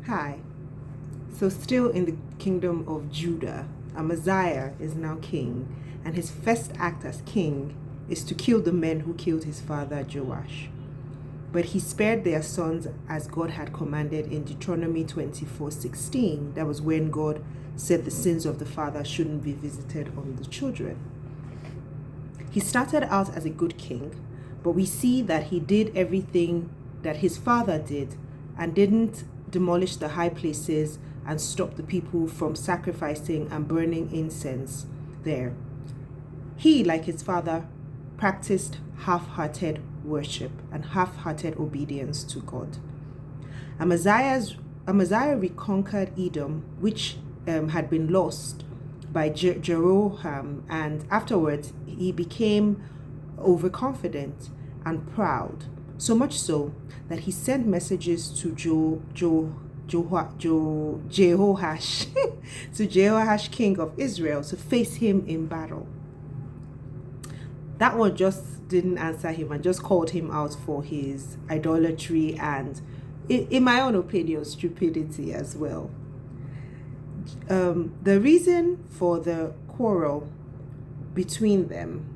Hi. So, still in the kingdom of Judah, Amaziah is now king, and his first act as king is to kill the men who killed his father Joash. But he spared their sons as God had commanded in Deuteronomy 24:16. That was when God said the sins of the father shouldn't be visited on the children. He started out as a good king, but we see that he did everything that his father did and didn't demolish the high places and stop the people from sacrificing and burning incense there. He, like his father, practiced half-hearted worship and half-hearted obedience to God. Amaziah reconquered Edom, which had been lost by Jeroboam, and afterwards he became overconfident and proud, so much so that he sent messages to Jehoash, to Jehoash, king of Israel, to face him in battle. That one just didn't answer him and just called him out for his idolatry and, in my own opinion, stupidity as well. The reason for the quarrel between them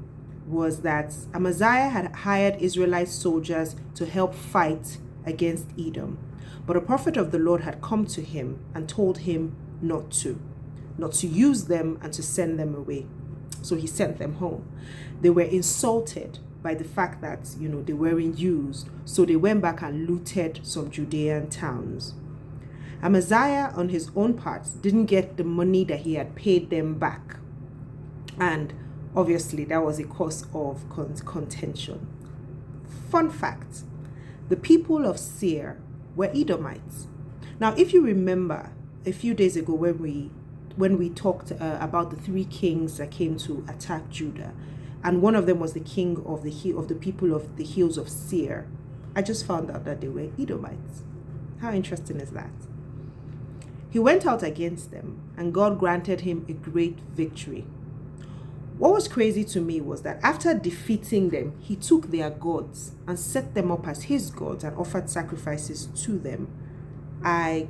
was that Amaziah had hired Israelite soldiers to help fight against Edom. But a prophet of the Lord had come to him and told him not to use them and to send them away. So he sent them home. They were insulted by the fact that, they weren't used. So they went back and looted some Judean towns. Amaziah, on his own part, didn't get the money that he had paid them back. And obviously, that was a cause of contention. Fun fact, the people of Seir were Edomites. Now, if you remember a few days ago when we talked about the three kings that came to attack Judah, and one of them was the king of the people of the hills of Seir, I just found out that they were Edomites. How interesting is that? He went out against them, and God granted him a great victory. What was crazy to me was that after defeating them, he took their gods and set them up as his gods and offered sacrifices to them. I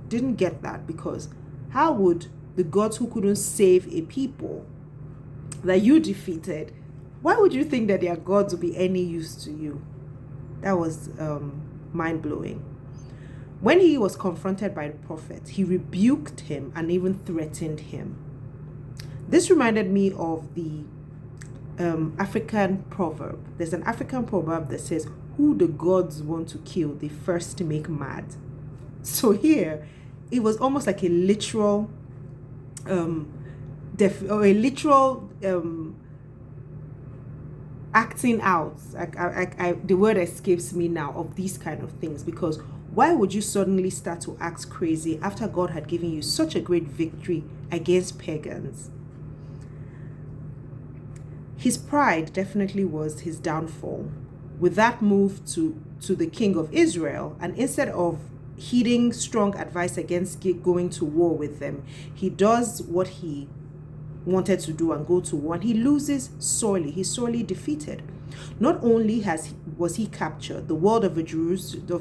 didn't get that, because how would the gods who couldn't save a people that you defeated, why would you think that their gods would be any use to you? That was mind-blowing. When he was confronted by the prophet, he rebuked him and even threatened him. This reminded me of the African proverb. There's an African proverb that says, who the gods want to kill, they first make mad. So here, it was almost like a literal, acting out. The word escapes me now of these kind of things, because why would you suddenly start to act crazy after God had given you such a great victory against pagans? His pride definitely was his downfall. With that move to the king of Israel, and instead of heeding strong advice against going to war with them, he does what he wanted to do and go to war, and he loses sorely. He's sorely defeated. Not only was he captured, the wall of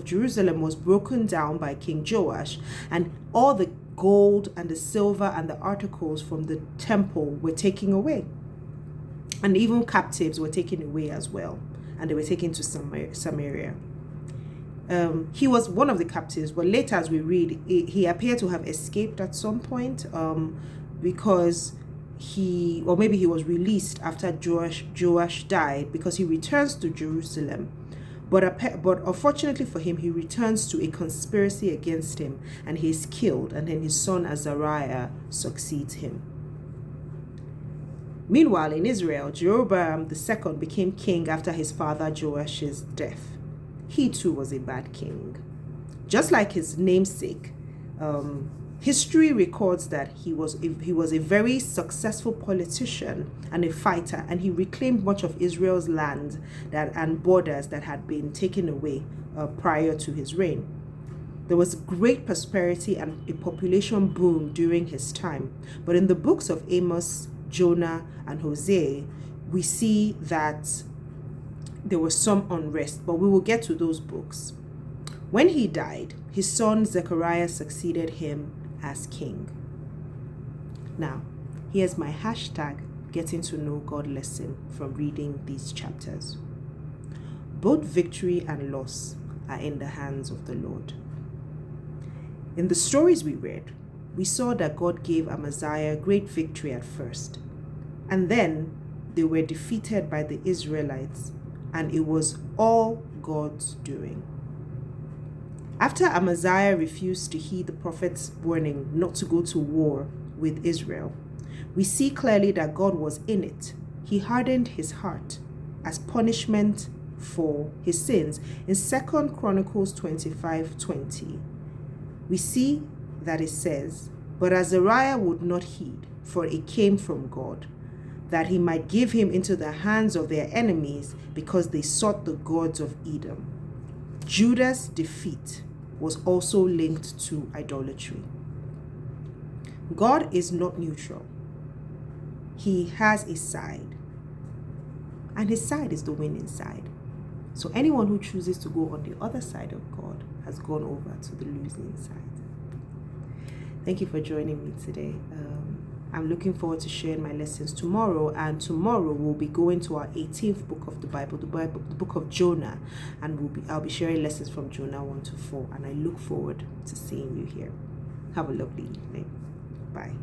Jerusalem was broken down by King Joash, and all the gold and the silver and the articles from the temple were taken away. And even captives were taken away as well, and they were taken to Samaria. He was one of the captives, but later, as we read, he appeared to have escaped at some point, because maybe he was released after Joash died, because he returns to Jerusalem. But unfortunately for him, he returns to a conspiracy against him, and he is killed, and then his son Azariah succeeds him. Meanwhile, in Israel, Jeroboam II became king after his father Joash's death. He too was a bad king. Just like his namesake, history records that he was a very successful politician and a fighter, and he reclaimed much of Israel's land and borders that had been taken away prior to his reign. There was great prosperity and a population boom during his time. But in the books of Amos, Jonah, and Hosea, we see that there was some unrest, but we will get to those books. When he died, his son Zechariah succeeded him as king. Now, here's my hashtag getting to know God lesson from reading these chapters. Both victory and loss are in the hands of the Lord. In the stories we read, we saw that God gave Amaziah great victory at first, and then they were defeated by the Israelites, and it was all God's doing. After Amaziah refused to heed the prophet's warning not to go to war with Israel, we see clearly that God was in it. He hardened his heart as punishment for his sins. In 2 Chronicles 25:20, we see that it says, "But Azariah would not heed, for it came from God, that he might give him into the hands of their enemies, because they sought the gods of Edom." Judah's defeat was also linked to idolatry. God is not neutral. He has a side, and his side is the winning side. So anyone who chooses to go on the other side of God has gone over to the losing side. Thank you for joining me today. I'm looking forward to sharing my lessons tomorrow, and tomorrow we'll be going to our 18th book of the Bible, the book of Jonah, and I'll be sharing lessons from Jonah 1 to 4, and I look forward to seeing you here. Have a lovely evening. Bye.